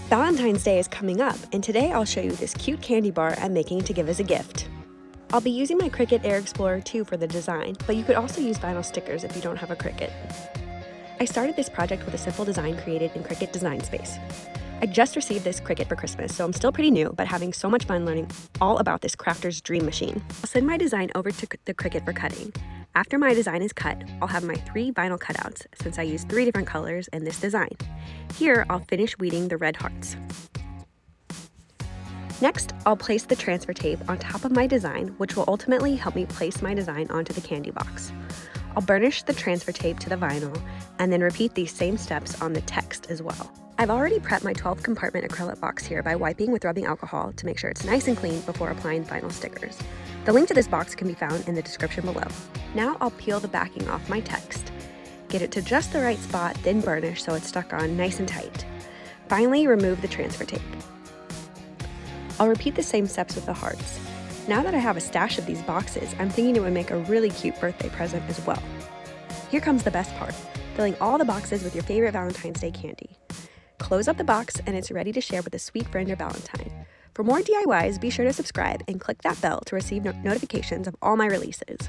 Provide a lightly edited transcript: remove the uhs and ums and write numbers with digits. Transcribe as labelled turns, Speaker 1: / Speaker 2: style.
Speaker 1: Valentine's Day is coming up, and today I'll show you this cute candy bar I'm making to give as a gift. I'll be using my Cricut Air Explorer 2 for the design, but you could also use vinyl stickers if you don't have a Cricut. I started this project with a simple design created in Cricut Design Space. I just received this Cricut for Christmas, so I'm still pretty new, but having so much fun learning all about this crafter's dream machine. I'll send my design over to the Cricut for cutting. After my design is cut, I'll have my 3 vinyl cutouts since I used 3 different colors in this design. Here, I'll finish weeding the red hearts. Next, I'll place the transfer tape on top of my design, which will ultimately help me place my design onto the candy box. I'll burnish the transfer tape to the vinyl and then repeat these same steps on the text as well. I've already prepped my 12 compartment acrylic box here by wiping with rubbing alcohol to make sure it's nice and clean before applying vinyl stickers. The link to this box can be found in the description below. Now I'll peel the backing off my text. Get it to just the right spot, then burnish so it's stuck on nice and tight. Finally, remove the transfer tape. I'll repeat the same steps with the hearts. Now that I have a stash of these boxes, I'm thinking it would make a really cute birthday present as well. Here comes the best part, filling all the boxes with your favorite Valentine's Day candy. Close up the box and it's ready to share with a sweet friend or Valentine. For more DIYs, be sure to subscribe and click that bell to receive notifications of all my releases.